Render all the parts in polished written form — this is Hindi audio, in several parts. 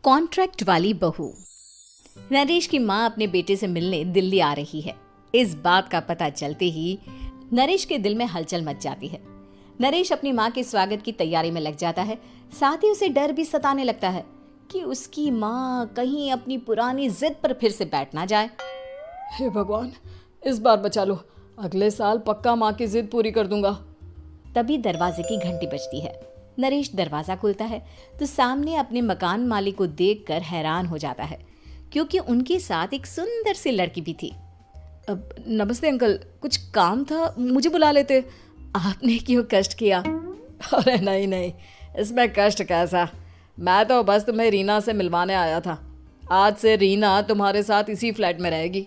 कॉन्ट्रैक्ट वाली बहू। नरेश की माँ अपने बेटे से मिलने दिल्ली आ रही है। इस बात का पता चलते ही नरेश के दिल में हलचल मच जाती है। नरेश अपनी माँ के स्वागत की तैयारी में लग जाता है। साथ ही उसे डर भी सताने लगता है कि उसकी माँ कहीं अपनी पुरानी जिद पर फिर से बैठ ना जाए। हे भगवान, इस बार बचा लो, अगले साल पक्का माँ की जिद पूरी कर दूंगा। तभी दरवाजे की घंटी बजती है। नरेश दरवाजा खोलता है तो सामने अपने मकान मालिक को देखकर हैरान हो जाता है, क्योंकि उनके साथ एक सुंदर सी लड़की भी थी। अब नमस्ते अंकल, कुछ काम था, मुझे बुला लेते। आपने क्यों कष्ट किया? अरे नहीं नहीं, इसमें कष्ट कैसा, मैं तो बस तुम्हें रीना से मिलवाने आया था। आज से रीना तुम्हारे साथ इसी फ्लैट में रहेगी।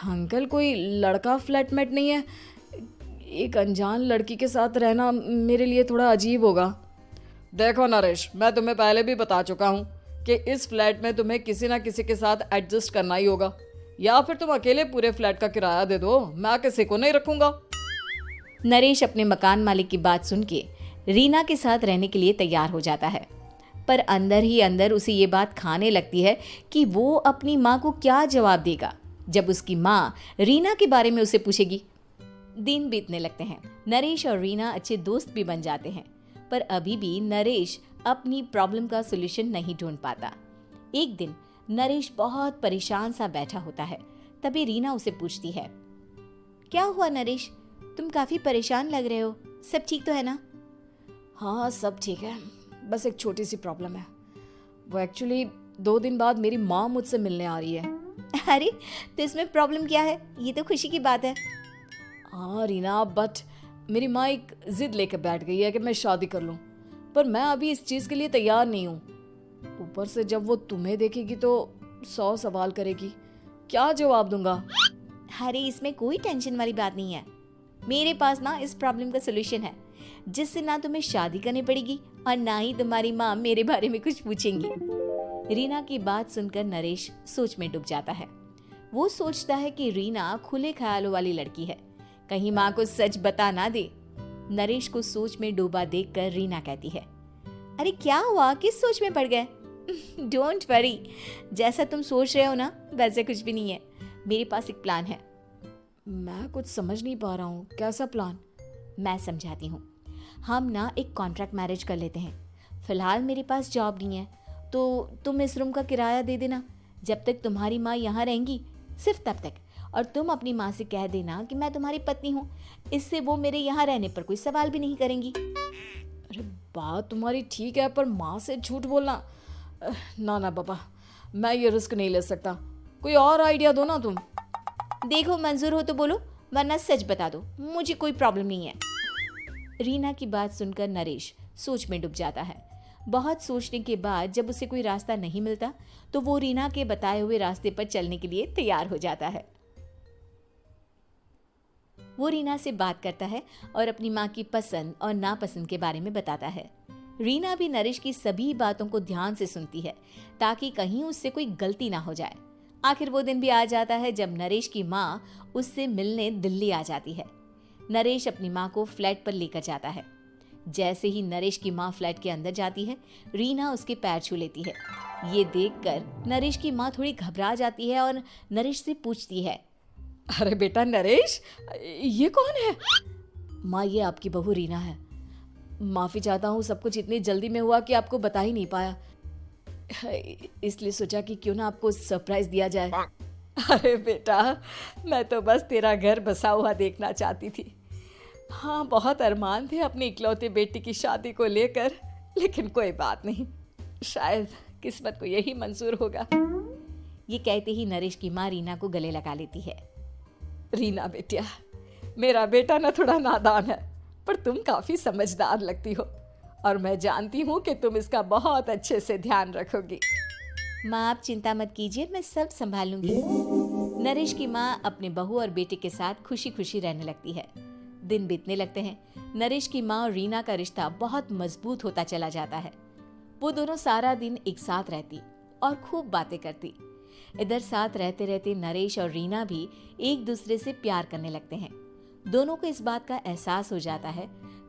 अंकल, कोई लड़का फ्लैटमेट नहीं है? एक अनजान लड़की के साथ रहना मेरे लिए थोड़ा अजीब होगा। देखो नरेश, मैं तुम्हें पहले भी बता चुका हूँ कि इस फ्लैट में तुम्हें किसी ना किसी के साथ एडजस्ट करना ही होगा, या फिर तुम अकेले पूरे फ्लैट का किराया दे दो, मैं किसी को नहीं रखूंगा। नरेश अपने मकान मालिक की बात सुन के रीना के साथ रहने के लिए तैयार हो जाता है, पर अंदर ही अंदर उसे ये बात खाने लगती है कि वो अपनी माँ को क्या जवाब देगा जब उसकी माँ रीना के बारे में उसे पूछेगी। दिन बीतने लगते हैं। नरेश और रीना अच्छे दोस्त भी बन जाते हैं, पर अभी भी नरेश अपनी प्रॉब्लम का सलूशन नहीं ढूंढ पाता। एक दिन नरेश बहुत परेशान सा बैठा होता है। तभी रीना उसे पूछती है, क्या हुआ नरेश, तुम काफी परेशान लग रहे हो, सब ठीक तो है ना? हाँ सब ठीक है, बस एक छोटी सी प्रॉब्लम है। वो एक्चुअली 2 दिन बाद मेरी माँ मुझसे मिलने आ रही है। अरे तो इसमें प्रॉब्लम क्या है, ये तो खुशी की बात है। हाँ रीना, बट मेरी माँ एक जिद लेकर बैठ गई है कि मैं शादी कर लूँ, पर मैं अभी इस चीज़ के लिए तैयार नहीं हूँ। ऊपर से जब वो तुम्हें देखेगी तो 100 सवाल करेगी, क्या जवाब दूंगा? अरे इसमें कोई टेंशन वाली बात नहीं है, मेरे पास ना इस प्रॉब्लम का सलूशन है, जिससे ना तुम्हें शादी करनी पड़ेगी और ना ही तुम्हारी माँ मेरे बारे में कुछ पूछेंगी। रीना की बात सुनकर नरेश सोच में डूब जाता है। वो सोचता है कि रीना खुले ख्यालों वाली लड़की है, कहीं माँ को सच बता ना दे। नरेश को सोच में डूबा देखकर रीना कहती है, अरे क्या हुआ, किस सोच में पड़ गए? डोंट वरी, जैसा तुम सोच रहे हो ना वैसे कुछ भी नहीं है, मेरे पास एक प्लान है। मैं कुछ समझ नहीं पा रहा हूँ, कैसा प्लान? मैं समझाती हूँ। हम ना एक कॉन्ट्रैक्ट मैरिज कर लेते हैं। फिलहाल मेरे पास जॉब नहीं है, तो तुम इस रूम का किराया दे देना जब तक तुम्हारी माँ यहाँ रहेंगी, सिर्फ तब तक। और तुम अपनी माँ से कह देना कि मैं तुम्हारी पत्नी हूँ, इससे वो मेरे यहाँ रहने पर कोई सवाल भी नहीं करेंगी। अरे बात तुम्हारी ठीक है, पर माँ से झूठ बोलना, ना ना पापा, मैं ये रिस्क नहीं ले सकता। कोई और आइडिया दो ना तुम। देखो मंजूर हो तो बोलो, वरना सच बता दो, मुझे कोई प्रॉब्लम नहीं है। रीना की बात सुनकर नरेश सोच में डूब जाता है। बहुत सोचने के बाद जब उसे कोई रास्ता नहीं मिलता तो वो रीना के बताए हुए रास्ते पर चलने के लिए तैयार हो जाता है। वो रीना से बात करता है और अपनी माँ की पसंद और नापसंद के बारे में बताता है। रीना भी नरेश की सभी बातों को ध्यान से सुनती है, ताकि कहीं उससे कोई गलती ना हो जाए। आखिर वो दिन भी आ जाता है जब नरेश की माँ उससे मिलने दिल्ली आ जाती है। नरेश अपनी माँ को फ्लैट पर लेकर जाता है। जैसे ही नरेश की माँ फ्लैट के अंदर जाती है, रीना उसके पैर छू लेती है। ये देखकर नरेश की माँ थोड़ी घबरा जाती है और नरेश से पूछती है, अरे बेटा नरेश, ये कौन है? माँ, ये आपकी बहू रीना है। माफ़ी चाहता हूँ, सब कुछ इतनी जल्दी में हुआ कि आपको बता ही नहीं पाया, इसलिए सोचा कि क्यों ना आपको सरप्राइज दिया जाए। अरे बेटा, मैं तो बस तेरा घर बसा हुआ देखना चाहती थी। हाँ, बहुत अरमान थे अपनी इकलौते बेटी की शादी को लेकर, लेकिन कोई बात नहीं, शायद किस्मत को यही मंजूर होगा। ये कहते ही नरेश की माँ रीना को गले लगा लेती है। रीना बेटिया, मेरा बेटा ना थोड़ा नादान है, पर तुम काफी समझदार लगती हो, और मैं जानती हूँ कि तुम इसका बहुत अच्छे से ध्यान रखोगी। माँ आप चिंता मत कीजिए, मैं सब संभाल लूंगी। नरेश की माँ अपने बहू और बेटे के साथ खुशी खुशी रहने लगती है। दिन बीतने लगते हैं। नरेश की माँ और रीना का रिश्ता बहुत मजबूत होता चला जाता है। वो दोनों सारा दिन एक साथ रहती और खूब बातें करती। इधर साथ रहते रहते नरेश और रीना भी एक दूसरे से प्यार करने लगते हैं। दोनों को इस बात का एहसास हो जाता है,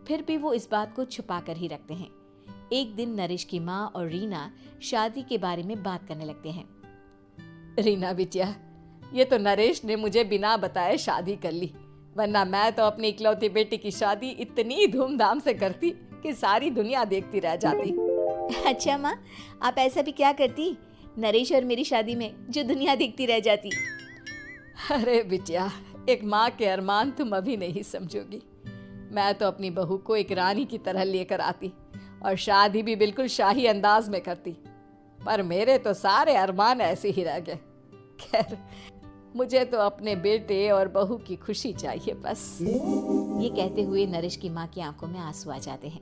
फिर भी वो इस बात को छुपा कर ही रखते हैं। एक दिन नरेश की माँ और रीना शादी के बारे में बात करने लगते हैं। रीना बिटिया, ये तो नरेश ने मुझे बिना बताए शादी कर ली, वरना मैं तो अपनी इकलौती बेटी की शादी इतनी धूमधाम से करती कि सारी दुनिया देखती रह जाती। अच्छा माँ, आप ऐसा भी क्या करती नरेश और मेरी शादी में जो दुनिया देखती रह जाती? अरे बिटिया, एक माँ के अरमान तुम अभी नहीं समझोगी। मैं तो अपनी बहू को एक रानी की तरह लेकर आती और शादी भी बिल्कुल शाही अंदाज में करती, पर मेरे तो सारे अरमान ऐसे ही रह गए। खैर, मुझे तो अपने बेटे और बहू की खुशी चाहिए बस। ये कहते हुए नरेश की माँ की आंखों में आंसू आ जाते हैं।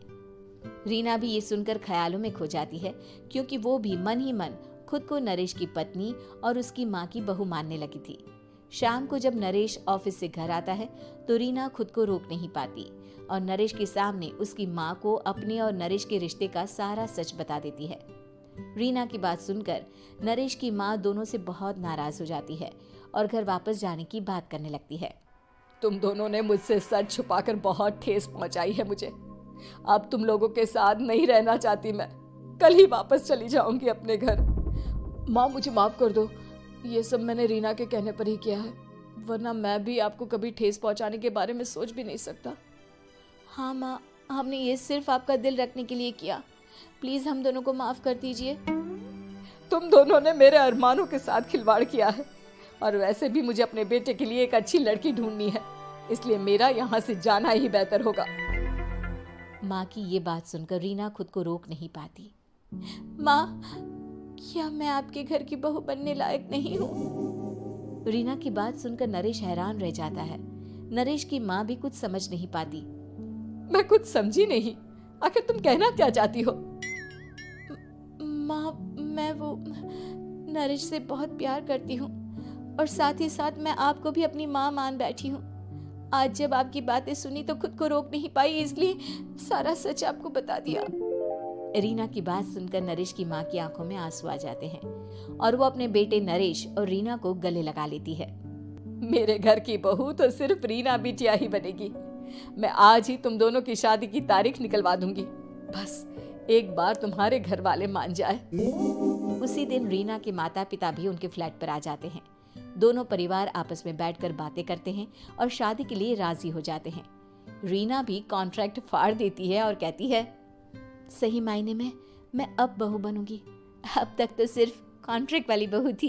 रीना भी ये सुनकर ख्यालों में खो जाती है, क्योंकि वो भी मन ही मन खुद को नरेश की पत्नी और उसकी माँ की बहू मानने लगी थी। शाम को जब नरेश ऑफिस से घर आता है तो रीना खुद को रोक नहीं पाती और नरेश के सामने उसकी माँ को अपने और नरेश के रिश्ते का सारा सच बता देती है। रीना की बात सुनकर नरेश की माँ दोनों से बहुत नाराज हो जाती है और घर वापस जाने की बात करने लगती है। तुम दोनों ने मुझसे सच छुपाकर बहुत ठेस पहुंचाई है मुझे। अब तुम लोगों के साथ नहीं रहना चाहती मैं, कल ही वापस चली जाऊंगी अपने घर। माँ, मुझे माफ कर दो, ये सब मैंने रीना के कहने पर ही किया है, वरना मैं भी आपको कभी ठेस पहुंचाने के बारे में सोच भी नहीं सकता। हाँ माँ, हमने ये सिर्फ आपका दिल रखने के लिए किया, प्लीज हम दोनों को माफ कर दीजिए। तुम दोनों ने मेरे अरमानों के साथ खिलवाड़ किया है, और वैसे भी मुझे अपने बेटे के लिए एक अच्छी लड़की ढूंढनी है, इसलिए मेरा यहाँ से जाना ही बेहतर होगा। माँ की ये बात सुनकर रीना खुद को रोक नहीं पाती। माँ, क्या मैं आपके घर की बहू बनने लायक नहीं हूँ? रीना की बात सुनकर नरेश हैरान रह जाता है। नरेश की माँ भी कुछ समझ नहीं पाती। मैं कुछ समझी नहीं, आखिर तुम कहना क्या चाहती हो? माँ, मैं वो नरेश से बहुत प्यार करती हूँ और साथ ही साथ मैं आपको भी अपनी माँ मान बैठी हूँ। आज जब आपकी बातें सुनी तो खुद को रोक नहीं पाई, इसलिए सारा सच आपको बता दिया। रीना की बात सुनकर नरेश की माँ की आंखों में आंसू आ जाते हैं और वो अपने बेटे नरेश और रीना को गले लगा लेती है। मेरे घर की बहू तो सिर्फ रीना बिटिया ही बनेगी। मैं आज ही तुम दोनों की शादी की तारीख निकलवा दूंगी, बस एक बार तुम्हारे घर वाले मान जाए। उसी दिन रीना के माता पिता भी उनके फ्लैट पर आ जाते हैं। दोनों परिवार आपस में बैठकर बातें करते हैं और शादी के लिए राजी हो जाते हैं। रीना भी कॉन्ट्रैक्ट फाड़ देती है और कहती है, सही मायने में मैं अब बहू बनूंगी, अब तक तो सिर्फ कॉन्ट्रैक्ट वाली बहू थी।